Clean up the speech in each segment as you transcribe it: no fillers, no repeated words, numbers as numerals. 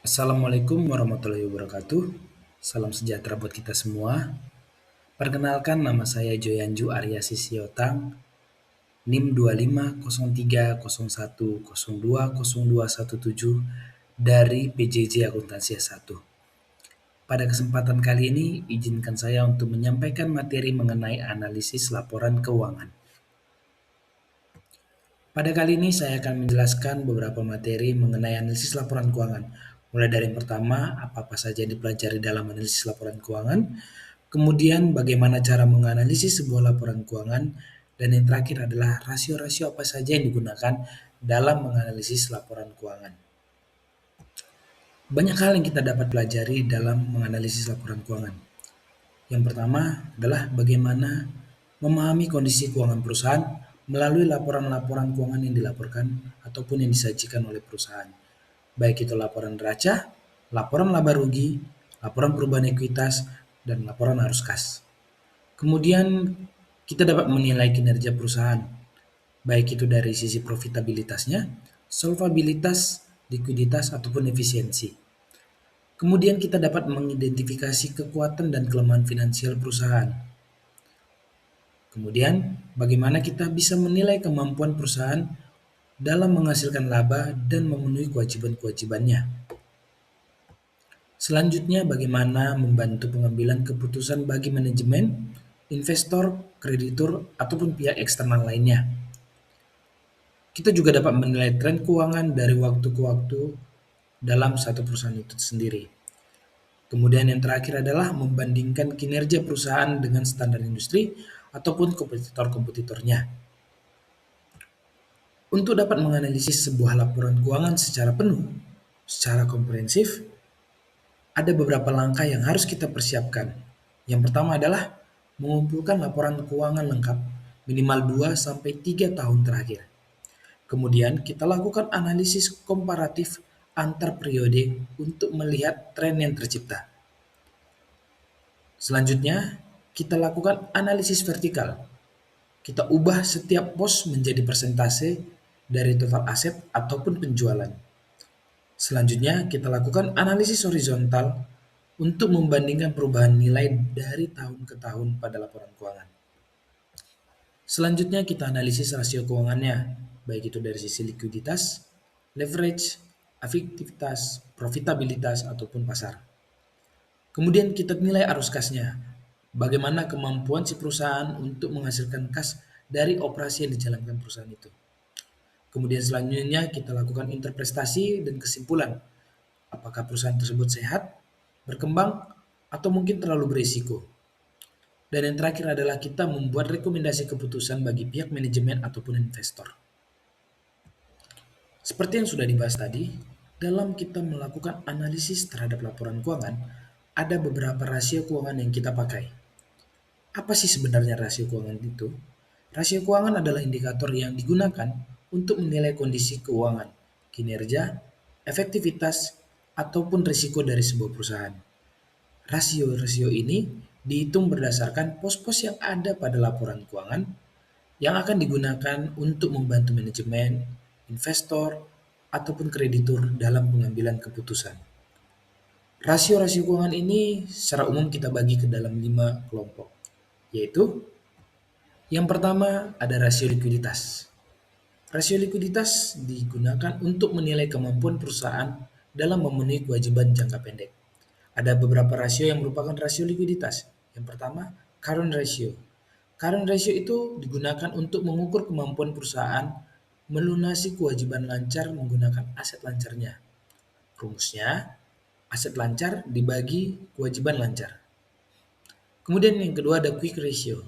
Assalamualaikum warahmatullahi wabarakatuh. Salam sejahtera buat kita semua. Perkenalkan nama saya Joyanju Arya Sisiotang, NIM 250301020217 dari PJJ Akuntansi S1. Pada kesempatan kali ini, izinkan saya untuk menyampaikan materi mengenai analisis laporan keuangan. Pada kali ini saya akan menjelaskan beberapa materi mengenai analisis laporan keuangan. Mulai dari yang pertama, apa-apa saja yang dipelajari dalam analisis laporan keuangan, kemudian bagaimana cara menganalisis sebuah laporan keuangan, dan yang terakhir adalah rasio-rasio apa saja yang digunakan dalam menganalisis laporan keuangan. Banyak hal yang kita dapat pelajari dalam menganalisis laporan keuangan. Yang pertama adalah bagaimana memahami kondisi keuangan perusahaan melalui laporan-laporan keuangan yang dilaporkan ataupun yang disajikan oleh perusahaan. Baik itu laporan neraca, laporan laba rugi, laporan perubahan ekuitas, dan laporan arus kas. Kemudian kita dapat menilai kinerja perusahaan, baik itu dari sisi profitabilitasnya, solvabilitas, likuiditas, ataupun efisiensi. Kemudian kita dapat mengidentifikasi kekuatan dan kelemahan finansial perusahaan. Kemudian, bagaimana kita bisa menilai kemampuan perusahaan dalam menghasilkan laba dan memenuhi kewajiban-kewajibannya. Selanjutnya, bagaimana membantu pengambilan keputusan bagi manajemen, investor, kreditur, ataupun pihak eksternal lainnya. Kita juga dapat menilai tren keuangan dari waktu ke waktu dalam satu perusahaan itu sendiri. Kemudian yang terakhir adalah membandingkan kinerja perusahaan dengan standar industri ataupun kompetitor-kompetitornya. Untuk dapat menganalisis sebuah laporan keuangan secara penuh, secara komprehensif, ada beberapa langkah yang harus kita persiapkan. Yang pertama adalah mengumpulkan laporan keuangan lengkap minimal 2-3 tahun terakhir. Kemudian kita lakukan analisis komparatif antar periode untuk melihat tren yang tercipta. Selanjutnya, kita lakukan analisis vertikal. Kita ubah setiap pos menjadi persentase dari total aset ataupun penjualan. Selanjutnya, kita lakukan analisis horizontal untuk membandingkan perubahan nilai dari tahun ke tahun pada laporan keuangan. Selanjutnya, kita analisis rasio keuangannya, baik itu dari sisi likuiditas, leverage, efektivitas, profitabilitas, ataupun pasar. Kemudian kita nilai arus kasnya, bagaimana kemampuan si perusahaan untuk menghasilkan kas dari operasi yang dijalankan perusahaan itu. Kemudian selanjutnya kita lakukan interpretasi dan kesimpulan, apakah perusahaan tersebut sehat, berkembang, atau mungkin terlalu berisiko. Dan yang terakhir adalah kita membuat rekomendasi keputusan bagi pihak manajemen ataupun investor. Seperti yang sudah dibahas tadi, dalam kita melakukan analisis terhadap laporan keuangan, ada beberapa rasio keuangan yang kita pakai. Apa sih sebenarnya rasio keuangan itu? Rasio keuangan adalah indikator yang digunakan untuk menilai kondisi keuangan, kinerja, efektivitas, ataupun risiko dari sebuah perusahaan. Rasio-rasio ini dihitung berdasarkan pos-pos yang ada pada laporan keuangan yang akan digunakan untuk membantu manajemen, investor, ataupun kreditur dalam pengambilan keputusan. Rasio-rasio keuangan ini secara umum kita bagi ke dalam 5 kelompok, yaitu yang pertama ada rasio likuiditas. Rasio likuiditas digunakan untuk menilai kemampuan perusahaan dalam memenuhi kewajiban jangka pendek. Ada beberapa rasio yang merupakan rasio likuiditas. Yang pertama, current ratio. Current ratio itu digunakan untuk mengukur kemampuan perusahaan melunasi kewajiban lancar menggunakan aset lancarnya. Rumusnya, aset lancar dibagi kewajiban lancar. Kemudian yang kedua ada quick ratio.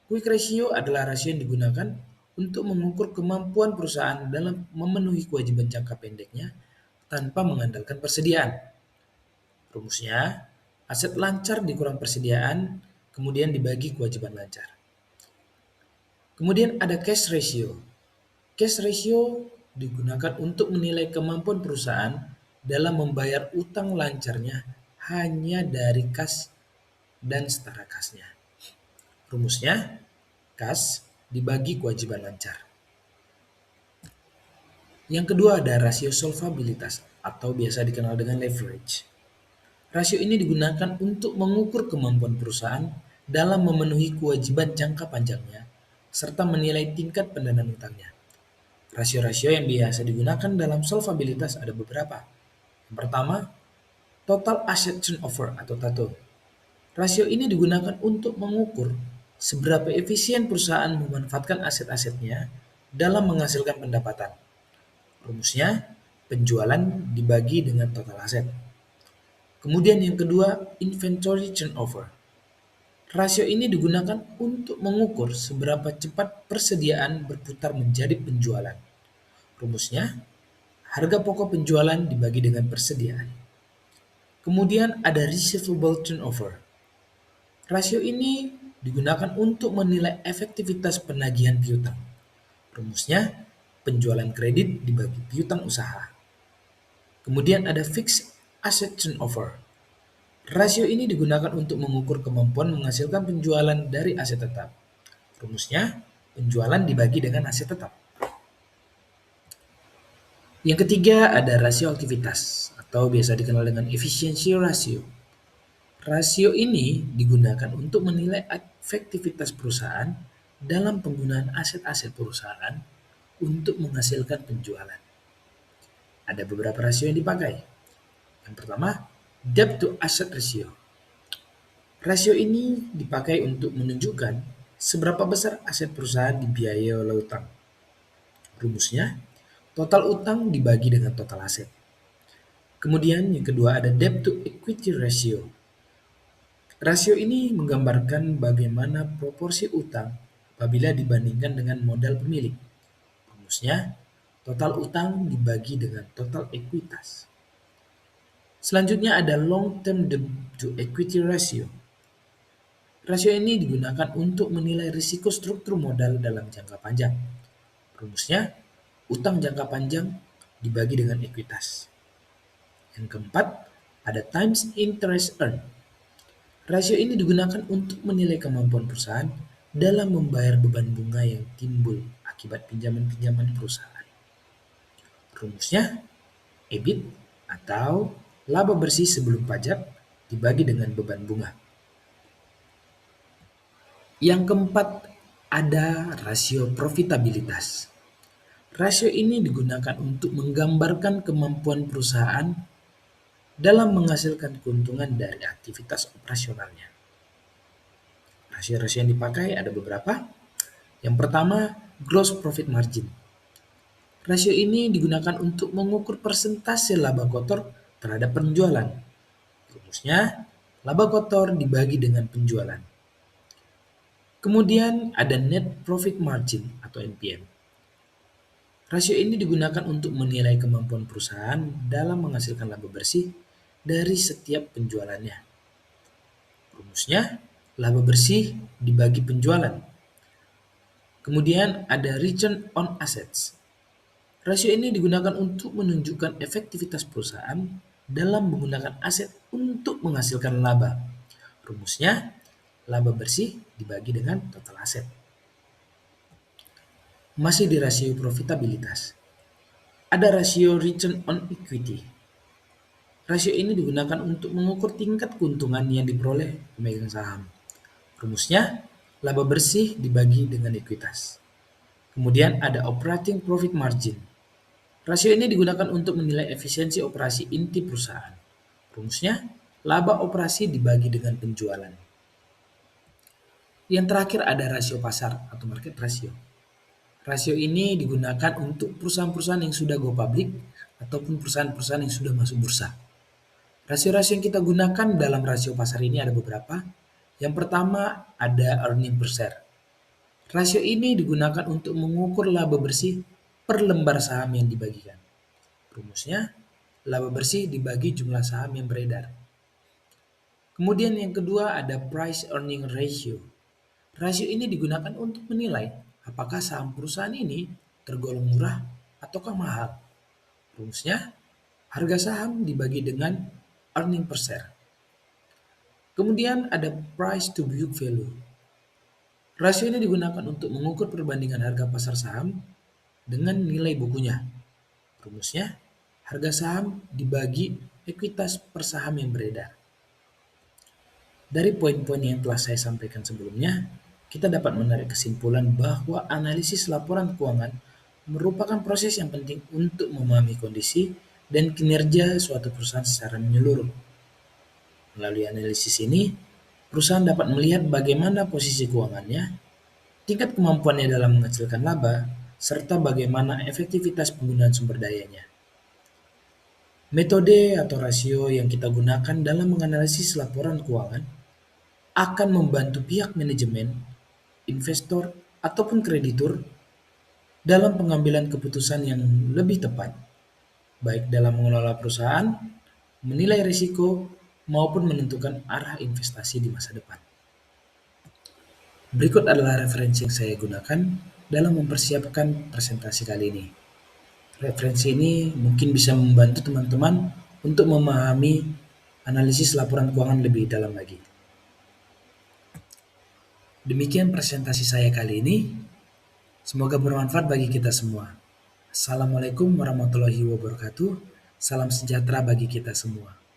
Quick ratio adalah rasio yang digunakan untuk mengukur kemampuan perusahaan dalam memenuhi kewajiban jangka pendeknya tanpa mengandalkan persediaan. Rumusnya, aset lancar dikurang persediaan, kemudian dibagi kewajiban lancar. Kemudian ada cash ratio. Cash ratio digunakan untuk menilai kemampuan perusahaan dalam membayar utang lancarnya hanya dari kas dan setara kasnya. Rumusnya, kas dibagi kewajiban lancar. Yang kedua ada rasio solvabilitas atau biasa dikenal dengan leverage. Rasio ini digunakan untuk mengukur kemampuan perusahaan dalam memenuhi kewajiban jangka panjangnya serta menilai tingkat pendanaan utangnya. Rasio-rasio yang biasa digunakan dalam solvabilitas ada beberapa. Yang pertama, total asset turnover atau TATO. Rasio ini digunakan untuk mengukur seberapa efisien perusahaan memanfaatkan aset-asetnya dalam menghasilkan pendapatan. Rumusnya, penjualan dibagi dengan total aset. Kemudian yang kedua, inventory turnover. Rasio ini digunakan untuk mengukur seberapa cepat persediaan berputar menjadi penjualan. Rumusnya, harga pokok penjualan dibagi dengan persediaan. Kemudian ada receivable turnover. Rasio ini digunakan untuk menilai efektivitas penagihan piutang. Rumusnya, penjualan kredit dibagi piutang usaha. Kemudian ada fixed asset turnover. Rasio ini digunakan untuk mengukur kemampuan menghasilkan penjualan dari aset tetap. Rumusnya, penjualan dibagi dengan aset tetap. Yang ketiga ada rasio aktivitas atau biasa dikenal dengan efficiency ratio. Rasio ini digunakan untuk menilai efektivitas perusahaan dalam penggunaan aset-aset perusahaan untuk menghasilkan penjualan. Ada beberapa rasio yang dipakai. Yang pertama, debt to asset ratio. Rasio ini dipakai untuk menunjukkan seberapa besar aset perusahaan dibiayai oleh utang. Rumusnya, total utang dibagi dengan total aset. Kemudian yang kedua ada debt to equity ratio. Rasio ini menggambarkan bagaimana proporsi utang apabila dibandingkan dengan modal pemilik. Rumusnya, total utang dibagi dengan total ekuitas. Selanjutnya ada long term debt to equity ratio. Rasio ini digunakan untuk menilai risiko struktur modal dalam jangka panjang. Rumusnya, utang jangka panjang dibagi dengan ekuitas. Yang keempat, ada times interest earned. Rasio ini digunakan untuk menilai kemampuan perusahaan dalam membayar beban bunga yang timbul akibat pinjaman-pinjaman perusahaan. Rumusnya, EBIT atau laba bersih sebelum pajak dibagi dengan beban bunga. Yang keempat, ada rasio profitabilitas. Rasio ini digunakan untuk menggambarkan kemampuan perusahaan dalam menghasilkan keuntungan dari aktivitas operasionalnya. Rasio-rasio yang dipakai ada beberapa. Yang pertama, gross profit margin. Rasio ini digunakan untuk mengukur persentase laba kotor terhadap penjualan. Rumusnya, laba kotor dibagi dengan penjualan. Kemudian ada net profit margin atau NPM. Rasio ini digunakan untuk menilai kemampuan perusahaan dalam menghasilkan laba bersih dari setiap penjualannya. Rumusnya, laba bersih dibagi penjualan. Kemudian ada return on assets. Rasio ini digunakan untuk menunjukkan efektivitas perusahaan dalam menggunakan aset untuk menghasilkan laba. Rumusnya, laba bersih dibagi dengan total aset. Masih di rasio profitabilitas. Ada rasio return on equity. Rasio ini digunakan untuk mengukur tingkat keuntungan yang diperoleh pemegang saham. Rumusnya, laba bersih dibagi dengan ekuitas. Kemudian ada operating profit margin. Rasio ini digunakan untuk menilai efisiensi operasi inti perusahaan. Rumusnya, laba operasi dibagi dengan penjualan. Yang terakhir ada rasio pasar atau market ratio. Rasio ini digunakan untuk perusahaan-perusahaan yang sudah go public ataupun perusahaan-perusahaan yang sudah masuk bursa. Rasio-rasio yang kita gunakan dalam rasio pasar ini ada beberapa. Yang pertama ada earning per share. Rasio ini digunakan untuk mengukur laba bersih per lembar saham yang dibagikan. Rumusnya, laba bersih dibagi jumlah saham yang beredar. Kemudian yang kedua ada price earning ratio. Rasio ini digunakan untuk menilai apakah saham perusahaan ini tergolong murah ataukah mahal. Rumusnya, harga saham dibagi dengan earning per share. Kemudian ada price to book value. Rasio ini digunakan untuk mengukur perbandingan harga pasar saham dengan nilai bukunya. Rumusnya, harga saham dibagi ekuitas per saham yang beredar. Dari poin-poin yang telah saya sampaikan sebelumnya, kita dapat menarik kesimpulan bahwa analisis laporan keuangan merupakan proses yang penting untuk memahami kondisi dan kinerja suatu perusahaan secara menyeluruh. Melalui analisis ini, perusahaan dapat melihat bagaimana posisi keuangannya, tingkat kemampuannya dalam menghasilkan laba, serta bagaimana efektivitas penggunaan sumber dayanya. Metode atau rasio yang kita gunakan dalam menganalisis laporan keuangan akan membantu pihak manajemen, investor, ataupun kreditur dalam pengambilan keputusan yang lebih tepat, baik dalam mengelola perusahaan, menilai risiko, maupun menentukan arah investasi di masa depan. Berikut adalah referensi yang saya gunakan dalam mempersiapkan presentasi kali ini. Referensi ini mungkin bisa membantu teman-teman untuk memahami analisis laporan keuangan lebih dalam lagi. Demikian presentasi saya kali ini. Semoga bermanfaat bagi kita semua. Assalamualaikum warahmatullahi wabarakatuh. Salam sejahtera bagi kita semua.